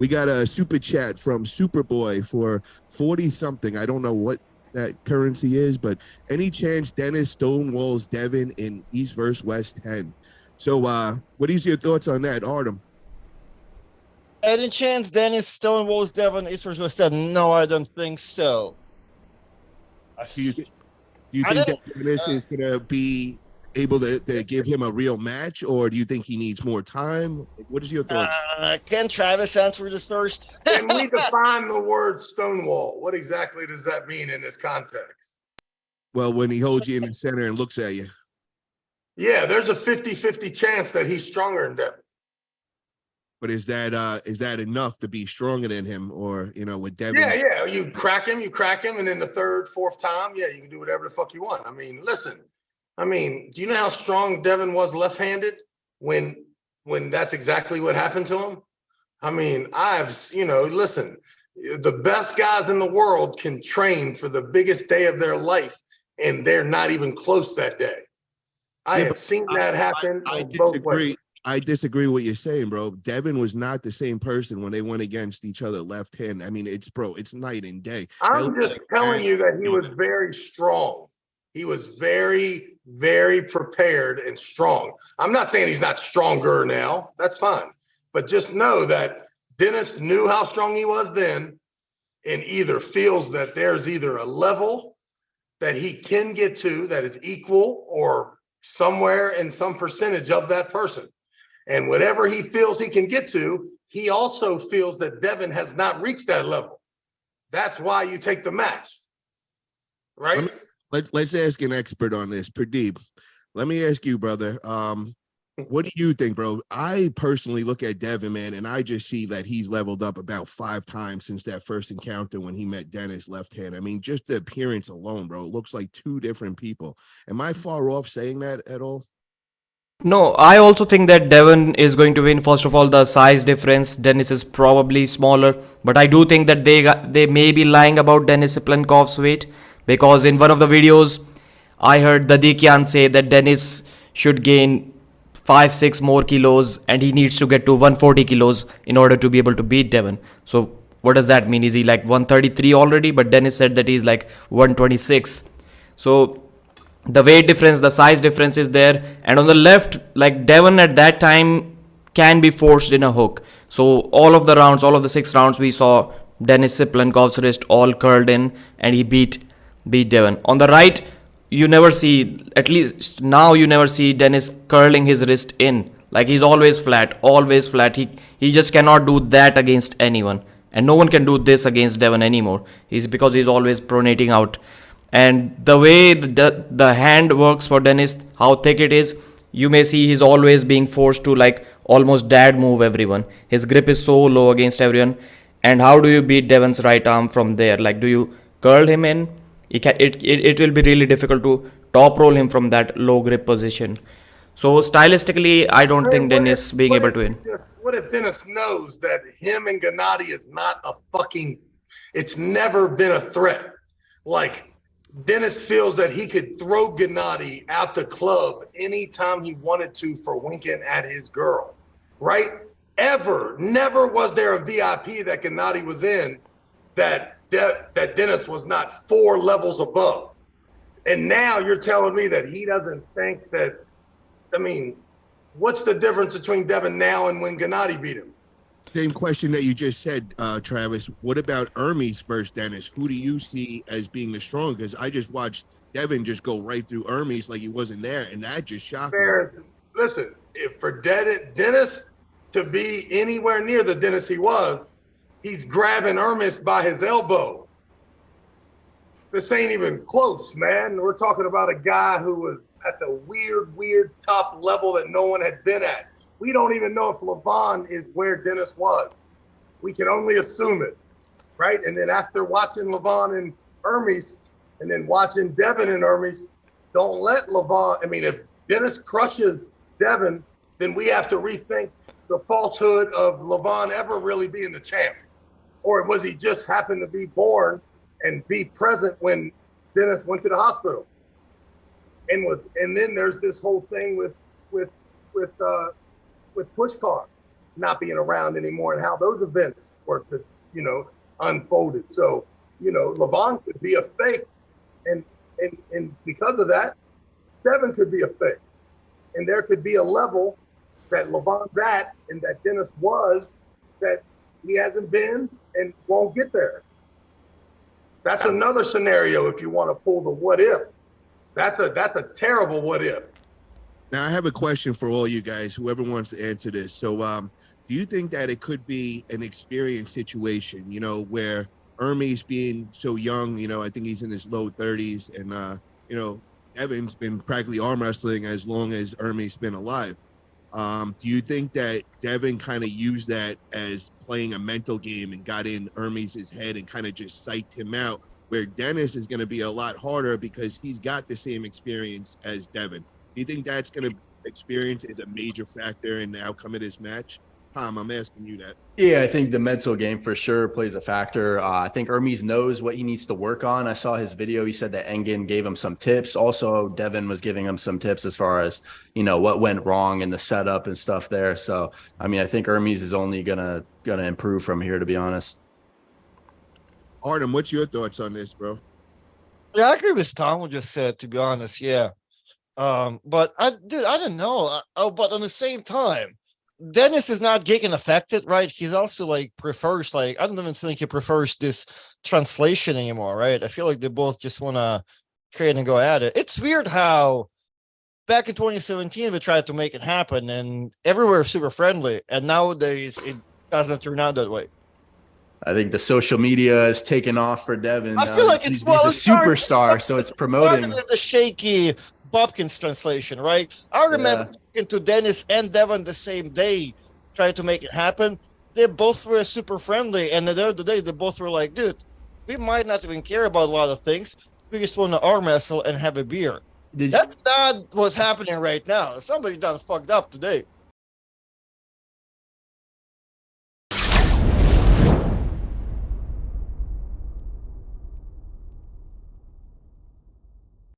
We got a super chat from Superboy for 40 something. I don't know what that currency is, but any chance Denis Stonewalls Devon in East versus West 10? So what is your thoughts on that, Artem? Any chance Denis Stonewalls Devon East versus West 10? No, I don't think so. Do you think that Denis is gonna be able to give him a real match, or do you think he needs more time? What is your thoughts? Can Travis answer this first? Can we define the word Stonewall? What exactly does that mean in this context? Well, when he holds you in the center and looks at you. Yeah, there's a 50-50 chance that he's stronger than Devon. But is that enough to be stronger than him, or with Devon? Yeah. You crack him, and then the third, fourth time, yeah, you can do whatever the fuck you want. I mean, listen. I mean, do you know how strong Devon was left-handed when that's exactly what happened to him? I mean, listen, the best guys in the world can train for the biggest day of their life, and they're not even close that day. I have seen that happen. I disagree. I disagree with what you're saying, bro. Devon was not the same person when they went against each other left hand. I mean, it's night and day. I'm just telling you that he was very strong. He was very, very prepared and strong. I'm not saying he's not stronger now. That's fine. But just know that Denis knew how strong he was then, and either feels that there's either a level that he can get to that is equal or somewhere in some percentage of that person. And whatever he feels he can get to, he also feels that Devon has not reached that level. That's why you take the match, right? Let's ask an expert on this. Pradeep, let me ask you, brother. What do you think, bro? I personally look at Devon, man, and I just see that he's leveled up about 5 times since that first encounter when he met Denis left hand. I mean, just the appearance alone, bro, it looks like 2 different people. Am I far off saying that at all? No, I also think that Devon is going to win. First of all, the size difference. Denis is probably smaller, but I do think that they may be lying about Denis Cyplenkov's weight, because in one of the videos, I heard Dadikian say that Denis should gain 5-6 more kilos and he needs to get to 140 kilos in order to be able to beat Devon. So what does that mean? Is he like 133 already? But Denis said that he's like 126. So the weight difference, the size difference is there. And on the left, like Devon at that time can be forced in a hook. So all of the 6 rounds, we saw Denis Cyplenkov's wrist all curled in and he beat Devon. On the right, you never see, at least now you never see Denis curling his wrist in. Like he's always flat. He just cannot do that against anyone. And no one can do this against Devon anymore. Because he's always pronating out. And the way the hand works for Denis, how thick it is, you may see he's always being forced to like almost dad move everyone. His grip is so low against everyone. And how do you beat Devon's right arm from there? Like, do you curl him in? It will be really difficult to top roll him from that low grip position. So stylistically, I don't think Denis being able to win. What if Denis knows that him and Gennady is not a fucking, it's never been a threat. Like, Denis feels that he could throw Gennady out the club anytime he wanted to for winking at his girl, right? Never was there a VIP that Gennady was in that Denis was not 4 levels above. And now you're telling me that he doesn't think that, I mean, what's the difference between Devon now and when Gennady beat him? Same question that you just said, Travis. What about Hermes versus Denis? Who do you see as being the strongest? Because I just watched Devon just go right through Hermes like he wasn't there, and that just shocked me. Listen, if for Denis to be anywhere near the Denis he was, he's grabbing Hermes by his elbow. This ain't even close, man. We're talking about a guy who was at the weird top level that no one had been at. We don't even know if Levon is where Denis was. We can only assume it, right? And then after watching Levon and Hermes, and then watching Devon and Hermes, don't let Levon, I mean, if Denis crushes Devon, then we have to rethink the falsehood of Levon ever really being the champ. Or was he just happened to be born and be present when Denis went to the hospital? And then there's this whole thing with Pushkar. not being around anymore and how those events were, unfolded. So, Levon could be a fake. And because of that, Devon could be a fake. And there could be a level that Levon's at and that Denis was that he hasn't been and won't get there. That's another scenario if you want to pull the what if. That's a terrible what if. Now I have a question for all you guys, whoever wants to answer this. So do you think that it could be an experience situation, where Hermes being so young, I think he's in his low 30s, and Devon's been practically arm wrestling as long as Hermes been alive. Do you think that Devon kind of used that as playing a mental game and got in Hermes' head and kind of just psyched him out, where Denis is going to be a lot harder because he's got the same experience as Devon? Do you think that's going to experience is a major factor in the outcome of this match? Tom, I'm asking you that. Yeah, I think the mental game for sure plays a factor. I think Hermes knows what he needs to work on. I saw his video. He said that Engin gave him some tips. Also, Devon was giving him some tips as far as, what went wrong in the setup and stuff there. So, I think Hermes is only gonna improve from here, to be honest. Artem, what's your thoughts on this, bro? Yeah, I agree with Tom just said, to be honest. Yeah. But I don't know. But on the same time, Denis is not getting affected, right? He's also prefers, I don't even think he prefers this translation anymore, right? I feel like they both just want to trade and go at it. It's weird how back in 2017 we tried to make it happen and everywhere super friendly, and nowadays it doesn't turn out that way. I think the social media is taking off for Devon. I feel like he's a superstar, so it's promoting. The shaky Bobkins translation, right? I remember talking to Denis and Devon the same day, trying to make it happen. They both were super friendly, and the other day they both were like, "Dude, we might not even care about a lot of things. We just want to arm wrestle and have a beer." That's not what's happening right now. Somebody done fucked up today.